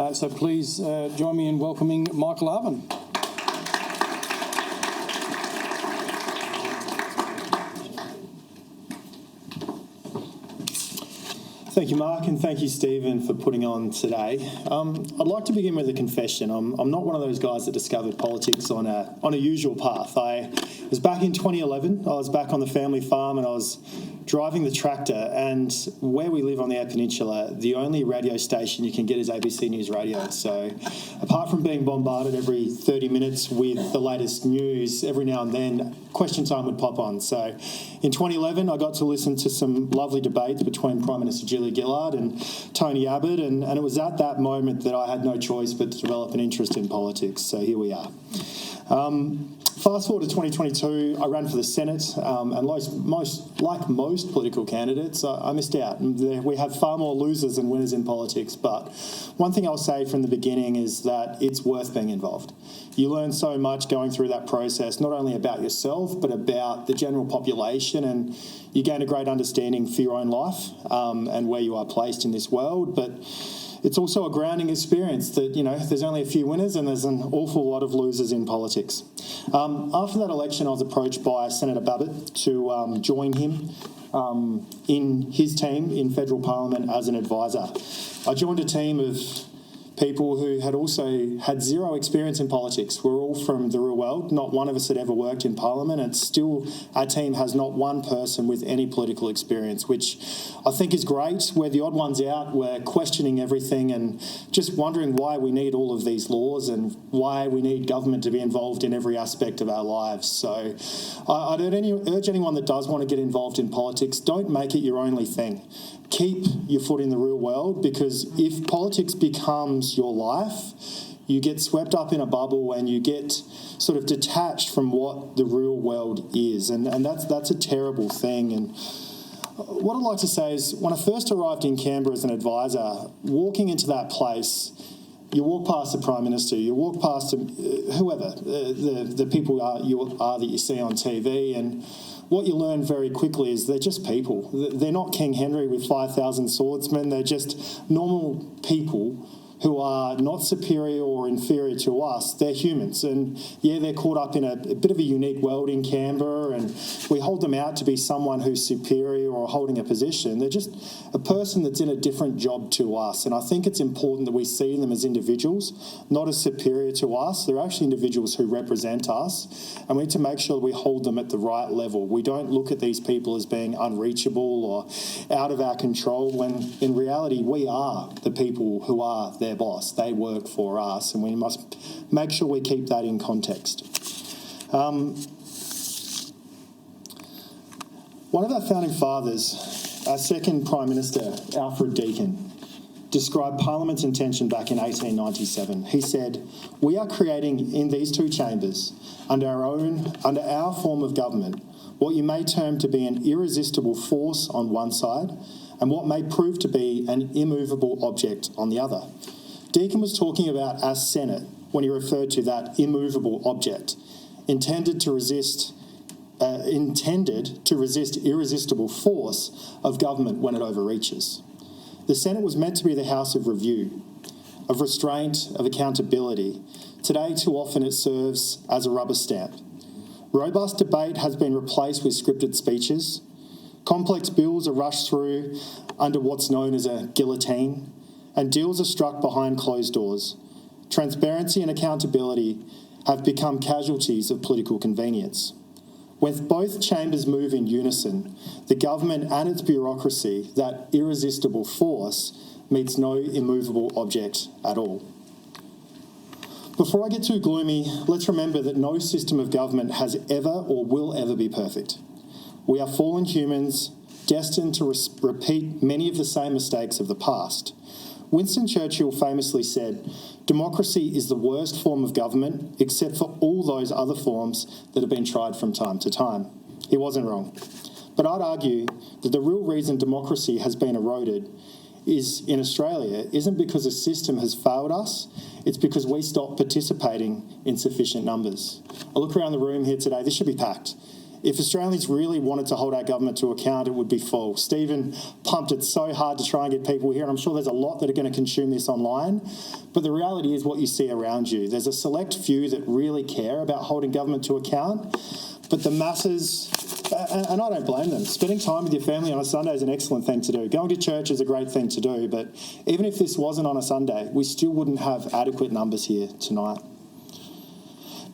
So please join me in welcoming Michael Arbon. Thank you, Mark, and thank you, Stephen, for putting on today. I'd like to begin with a confession. I'm not one of those guys that discovered politics on a usual path. I was back in 2011. I was back on the family farm and I was driving the tractor, and where we live on the Eyre Peninsula, the only radio station you can get is ABC News Radio. So apart from being bombarded every 30 minutes with the latest news, every now and then question time would pop on. So in 2011, I got to listen to some lovely debates between Prime Minister Julia Gillard and Tony Abbott, and it was at that moment that I had no choice but to develop an interest in politics. So here we are. Fast forward to 2022, I ran for the Senate, and like most political candidates, I missed out. We have far more losers than winners in politics, but one thing I'll say from the beginning is that it's worth being involved. You learn so much going through that process, not only about yourself, but about the general population, and you gain a great understanding for your own life and where you are placed in this world. But it's also a grounding experience that, there's only a few winners and there's an awful lot of losers in politics. After that election, I was approached by Senator Babbitt to join him in his team in federal parliament as an advisor. I joined a team of people who had also had zero experience in politics. We're all from the real world. Not one of us had ever worked in parliament, and still our team has not one person with any political experience, which I think is great. We're the odd ones out. We're questioning everything and just wondering why we need all of these laws and why we need government to be involved in every aspect of our lives. So I'd urge anyone that does want to get involved in politics, don't make it your only thing. Keep your foot in the real world, because if politics becomes your life, you get swept up in a bubble and you get sort of detached from what the real world is, and that's a terrible thing. And what I'd like to say is, when I first arrived in Canberra as an advisor, walking into that place, you walk past the Prime Minister, you walk past whoever, the people that you see on TV, and what you learn very quickly is they're just people. They're not King Henry with 5,000 swordsmen. They're just normal people who are not superior or inferior to us. They're humans. And yeah, they're caught up in a bit of a unique world in Canberra, and we hold them out to be someone who's superior or holding a position. They're just a person that's in a different job to us. And I think it's important that we see them as individuals, not as superior to us. They're actually individuals who represent us, and we need to make sure that we hold them at the right level. We don't look at these people as being unreachable or out of our control, when in reality we are the people who are their boss. They work for us, and we must make sure we keep that in context. One of our founding fathers, our second Prime Minister, Alfred Deakin, described Parliament's intention back in 1897. He said, "We are creating in these two chambers, under our form of government, what you may term to be an irresistible force on one side, and what may prove to be an immovable object on the other." Deakin was talking about our Senate when he referred to that immovable object, intended to resist irresistible force of government when it overreaches. The Senate was meant to be the house of review, of restraint, of accountability. Today, too often, it serves as a rubber stamp. Robust debate has been replaced with scripted speeches. Complex bills are rushed through under what's known as a guillotine, and deals are struck behind closed doors. Transparency and accountability have become casualties of political convenience. When both chambers move in unison, the government and its bureaucracy, that irresistible force, meets no immovable object at all. Before I get too gloomy, let's remember that no system of government has ever or will ever be perfect. We are fallen humans, destined to repeat many of the same mistakes of the past. Winston Churchill famously said, "Democracy is the worst form of government, except for all those other forms that have been tried from time to time." He wasn't wrong. But I'd argue that the real reason democracy has been eroded in Australia isn't because the system has failed us, it's because we stopped participating in sufficient numbers. I look around the room here today, this should be packed. if Australians really wanted to hold our government to account, it would be full. Stephen pumped it so hard to try and get people here, and I'm sure there's a lot that are going to consume this online. But the reality is what you see around you. There's a select few that really care about holding government to account, but the masses, and I don't blame them. Spending time with your family on a Sunday is an excellent thing to do. Going to church is a great thing to do, but even if this wasn't on a Sunday, we still wouldn't have adequate numbers here tonight.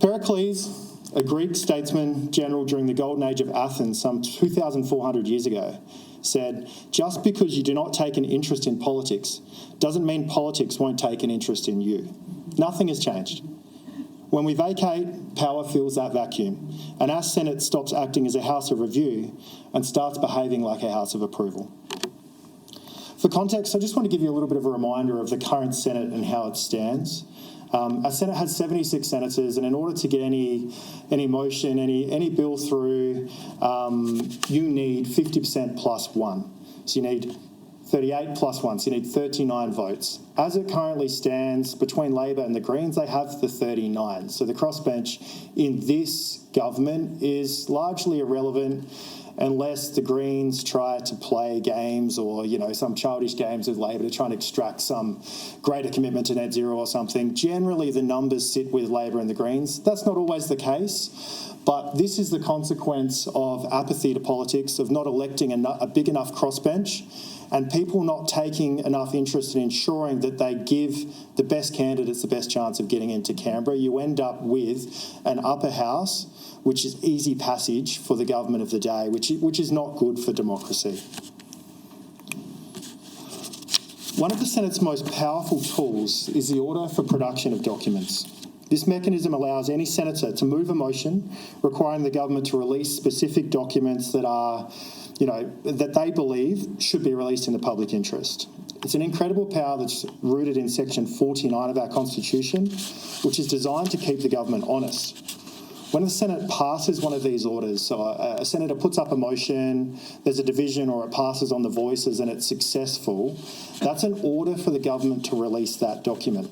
Pericles, a Greek statesman general during the golden age of Athens some 2,400 years ago, said, "Just because you do not take an interest in politics doesn't mean politics won't take an interest in you." Nothing has changed. When we vacate, power fills that vacuum, and our Senate stops acting as a house of review and starts behaving like a house of approval. For context, I just want to give you a little bit of a reminder of the current Senate and how it stands. Our Senate has 76 senators, and in order to get any motion, any bill through, you need 50% plus one. So you need 38 plus one, so you need 39 votes. As it currently stands, between Labor and the Greens, they have the 39. So the crossbench in this government is largely irrelevant unless the Greens try to play games or, some childish games with Labor to try and extract some greater commitment to net zero or something. Generally, the numbers sit with Labor and the Greens. That's not always the case, but this is the consequence of apathy to politics, of not electing a big enough crossbench, and people not taking enough interest in ensuring that they give the best candidates the best chance of getting into Canberra. You end up with an upper house which is easy passage for the government of the day, which is not good for democracy. One of the Senate's most powerful tools is the order for production of documents. This mechanism allows any senator to move a motion requiring the government to release specific documents that are, that they believe should be released in the public interest. It's an incredible power that's rooted in Section 49 of our Constitution, which is designed to keep the government honest. When the Senate passes one of these orders, so a senator puts up a motion, there's a division or it passes on the voices and it's successful, that's an order for the government to release that document.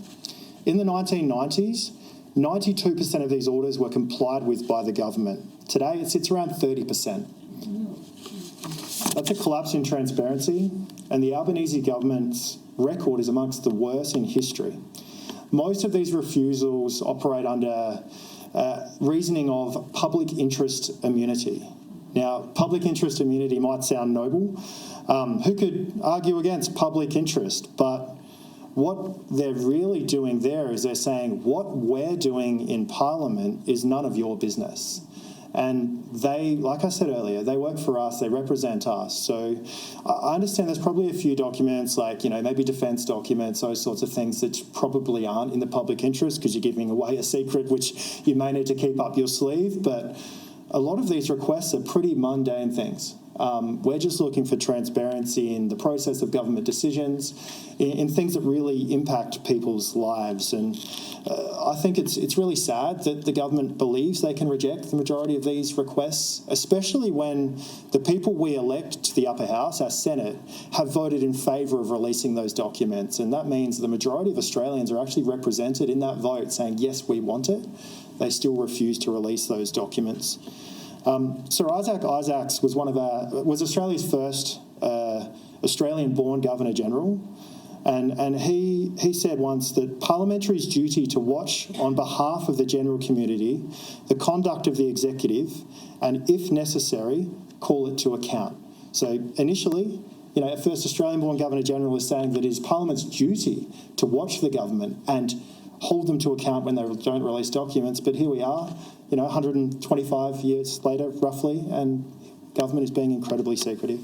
In the 1990s, 92% of these orders were complied with by the government. Today, it sits around 30%. That's a collapse in transparency, and the Albanese government's record is amongst the worst in history. Most of these refusals operate under reasoning of public interest immunity. Now, public interest immunity might sound noble. Who could argue against public interest? But what they're really doing there is they're saying what we're doing in Parliament is none of your business. And they, like I said earlier, they work for us, they represent us. So I understand there's probably a few documents like, maybe defence documents, those sorts of things that probably aren't in the public interest because you're giving away a secret which you may need to keep up your sleeve. But a lot of these requests are pretty mundane things. We're just looking for transparency in the process of government decisions, in things that really impact people's lives. And I think it's really sad that the government believes they can reject the majority of these requests, especially when the people we elect to the upper house, our Senate, have voted in favour of releasing those documents. And that means the majority of Australians are actually represented in that vote saying, yes, we want it. They still refuse to release those documents. Sir Isaac Isaacs was Australia's first Australian-born Governor-General, and he said once that parliamentary's duty to watch on behalf of the general community the conduct of the executive, and if necessary, call it to account. So initially, a first Australian-born Governor-General is saying that it is Parliament's duty to watch the government and hold them to account when they don't release documents, but here we are, 125 years later, roughly, and government is being incredibly secretive.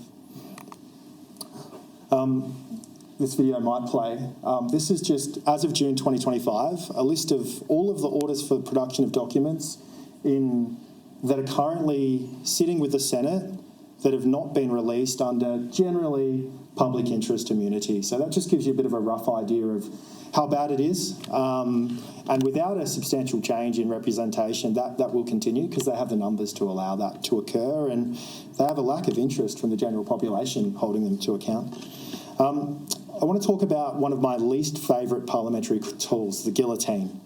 This video might play. This is just, as of June 2025, a list of all of the orders for production of documents that are currently sitting with the Senate that have not been released under generally public interest immunity. So that just gives you a bit of a rough idea of how bad it is. And without a substantial change in representation, that will continue because they have the numbers to allow that to occur, and they have a lack of interest from the general population holding them to account. I want to talk about one of my least favourite parliamentary tools, the guillotine.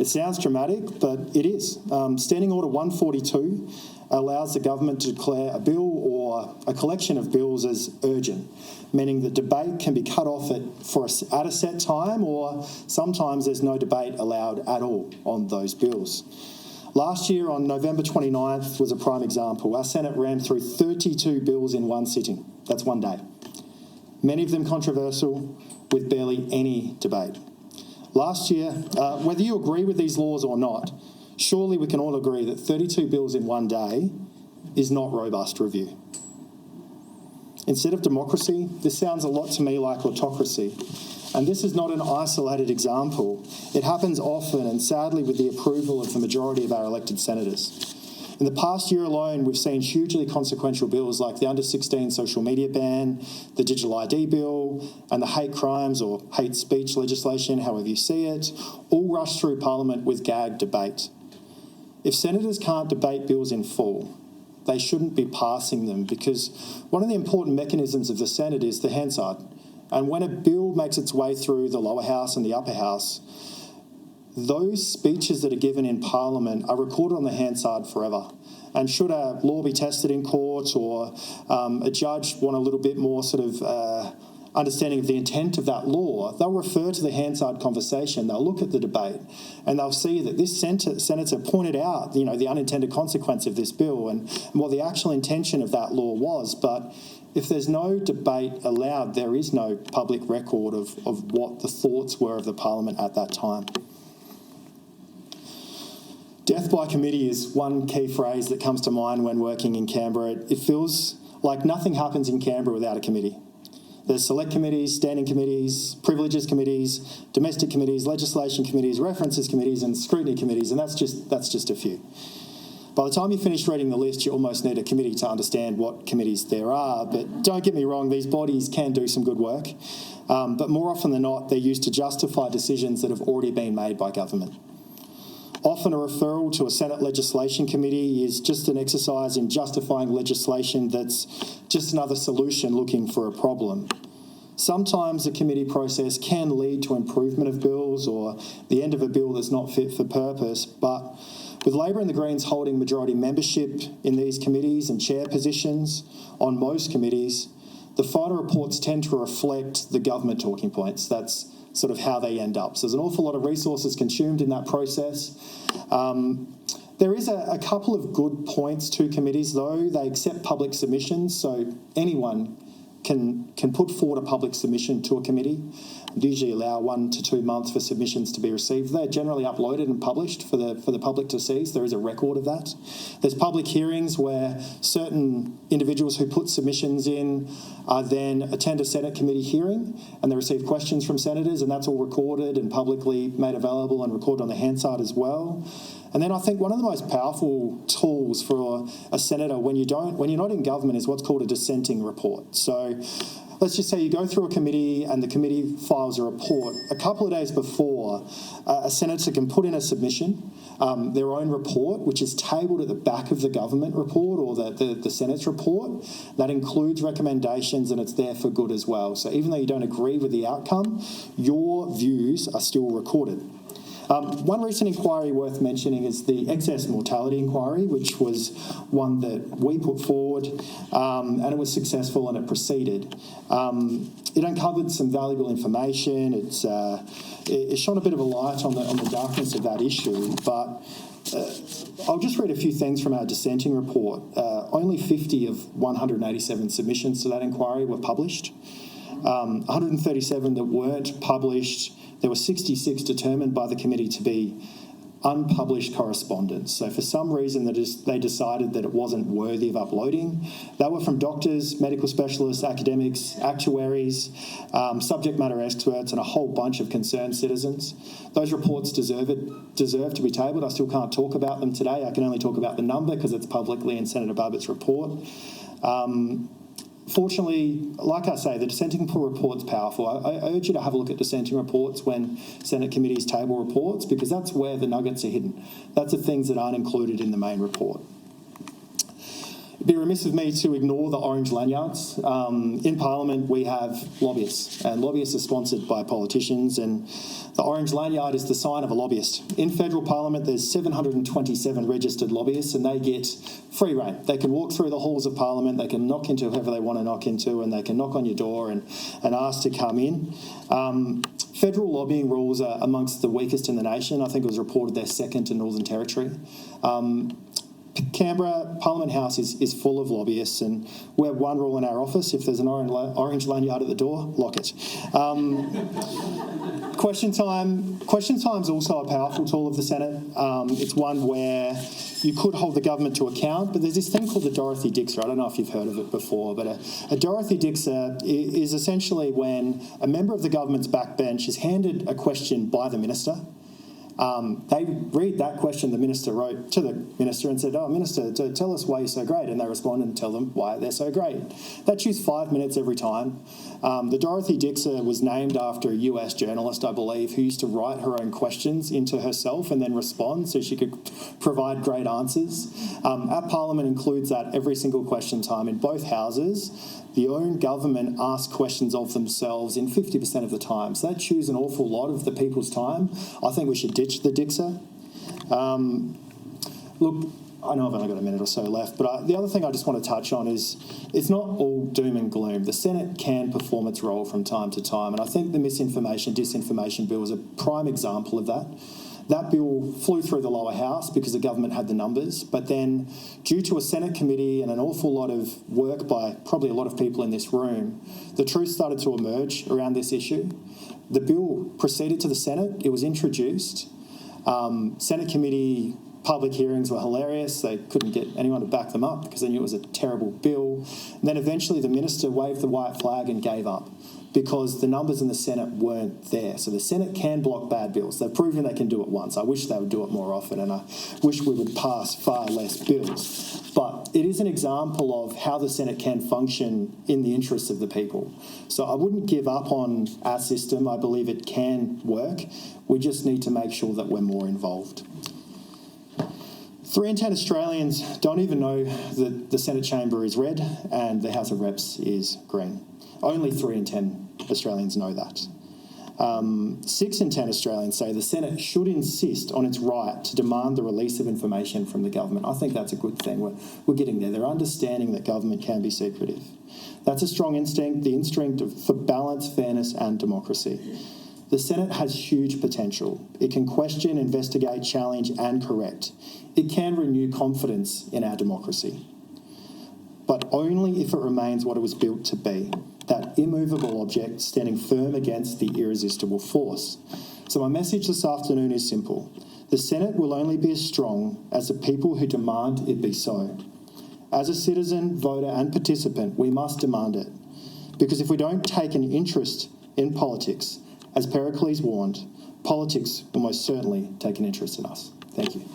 It sounds dramatic, but it is. Standing Order 142 allows the government to declare a bill or a collection of bills as urgent, meaning the debate can be cut off at a set time, or sometimes there's no debate allowed at all on those bills. Last year on November 29th was a prime example. Our Senate ran through 32 bills in one sitting. That's one day. Many of them controversial, with barely any debate. Last year, whether you agree with these laws or not, surely we can all agree that 32 bills in one day is not robust review. Instead of democracy, this sounds a lot to me like autocracy. And this is not an isolated example. It happens often and sadly with the approval of the majority of our elected senators. In the past year alone, we've seen hugely consequential bills like the under-16 social media ban, the digital ID bill, and the hate crimes or hate speech legislation, however you see it, all rush through Parliament with gag debate. If senators can't debate bills in full, they shouldn't be passing them, because one of the important mechanisms of the Senate is the Hansard. And when a bill makes its way through the lower house and the upper house, those speeches that are given in Parliament are recorded on the Hansard forever. And should a law be tested in court, or a judge want a little bit more sort of understanding of the intent of that law, they'll refer to the Hansard conversation, they'll look at the debate, and they'll see that this senator pointed out, the unintended consequence of this bill and what the actual intention of that law was. But if there's no debate allowed, there is no public record of what the thoughts were of the Parliament at that time. Death by committee is one key phrase that comes to mind when working in Canberra. It feels like nothing happens in Canberra without a committee. There's select committees, standing committees, privileges committees, domestic committees, legislation committees, references committees, and scrutiny committees, and that's just a few. By the time you finish reading the list, you almost need a committee to understand what committees there are. But don't get me wrong, these bodies can do some good work. But more often than not, they're used to justify decisions that have already been made by government. Often a referral to a Senate legislation committee is just an exercise in justifying legislation that's just another solution looking for a problem. Sometimes the committee process can lead to improvement of bills or the end of a bill that's not fit for purpose, but with Labor and the Greens holding majority membership in these committees and chair positions on most committees, the final reports tend to reflect the government talking points. That's sort of how they end up. So there's an awful lot of resources consumed in that process. There is a couple of good points to committees, though. They accept public submissions, so anyone can put forward a public submission to a committee. They usually allow 1 to 2 months for submissions to be received. They're generally uploaded and published for the public to see, so there is a record of that. There's public hearings where certain individuals who put submissions in then attend a Senate committee hearing, and they receive questions from senators, and that's all recorded and publicly made available and recorded on the Hansard as well. And then I think one of the most powerful tools for a senator when you're not in government is what's called a dissenting report. So let's just say you go through a committee and the committee files a report. A couple of days before, a senator can put in a submission, their own report, which is tabled at the back of the government report or the Senate's report. That includes recommendations, and it's there for good as well. So even though you don't agree with the outcome, your views are still recorded. One recent inquiry worth mentioning is the excess mortality inquiry, which was one that we put forward, and it was successful and it proceeded. It uncovered some valuable information. It shone a bit of a light on the darkness of that issue, but I'll just read a few things from our dissenting report. Only 50 of 187 submissions to that inquiry were published. 137 that weren't published. There were 66 determined by the committee to be unpublished correspondence. So for some reason they decided that it wasn't worthy of uploading. They were from doctors, medical specialists, academics, actuaries, subject matter experts, and a whole bunch of concerned citizens. Those reports deserve to be tabled. I still can't talk about them today. I can only talk about the number because it's publicly in Senator Barbett's report. Fortunately, like I say, the dissenting report's powerful. I urge you to have a look at dissenting reports when Senate committees table reports, because that's where the nuggets are hidden. That's the things that aren't included in the main report. It'd be remiss of me to ignore the orange lanyards. In Parliament, we have lobbyists, and lobbyists are sponsored by politicians, and the orange lanyard is the sign of a lobbyist. In federal Parliament, there's 727 registered lobbyists, and they get free rein. They can walk through the halls of Parliament, they can knock into whoever they want to knock into, and they can knock on your door and ask to come in. Federal lobbying rules are amongst the weakest in the nation. I think it was reported they're second to Northern Territory. Canberra Parliament House is full of lobbyists, and we have one rule in our office: if there's an orange lanyard at the door, lock it. Question time. Question time is also a powerful tool of the Senate. It's one where you could hold the government to account, but there's this thing called the Dorothy Dixer. I don't know if you've heard of it before, but a Dorothy Dixer is essentially when a member of the government's backbench is handed a question by the minister. They read that question the minister wrote to the minister and said, "Oh, Minister, tell us why you're so great." And they respond and tell them why they're so great. They choose 5 minutes every time. The Dorothy Dixer was named after a US journalist, I believe, who used to write her own questions into herself and then respond so she could provide great answers. Our Parliament includes that every single question time in both houses. The own government ask questions of themselves in 50% of the time. So they choose an awful lot of the people's time. I think we should ditch the Dixer. Look, I know I've only got a minute or so left, but the other thing I just want to touch on is it's not all doom and gloom. The Senate can perform its role from time to time, and I think the misinformation, disinformation bill is a prime example of that. That bill flew through the lower house because the government had the numbers, but then due to a Senate committee and an awful lot of work by probably a lot of people in this room, the truth started to emerge around this issue. The bill proceeded to the Senate. It was introduced. Senate committee public hearings were hilarious. They couldn't get anyone to back them up because they knew it was a terrible bill. And then eventually the minister waved the white flag and gave up, because the numbers in the Senate weren't there. So the Senate can block bad bills. They've proven they can do it once. I wish they would do it more often, and I wish we would pass far less bills. But it is an example of how the Senate can function in the interests of the people. So I wouldn't give up on our system. I believe it can work. We just need to make sure that we're more involved. 3 in 10 Australians don't even know that the Senate chamber is red and the House of Reps is green. Only 3 in 10 Australians know that. 6 in 10 Australians say the Senate should insist on its right to demand the release of information from the government. I think that's a good thing. We're getting there. They're understanding that government can be secretive. That's a strong instinct, the instinct for balance, fairness and democracy. The Senate has huge potential. It can question, investigate, challenge and correct. It can renew confidence in our democracy, but only if it remains what it was built to be, that immovable object standing firm against the irresistible force. So my message this afternoon is simple. The Senate will only be as strong as the people who demand it be so. As a citizen, voter and participant, we must demand it. Because if we don't take an interest in politics, as Pericles warned, politics will most certainly take an interest in us. Thank you.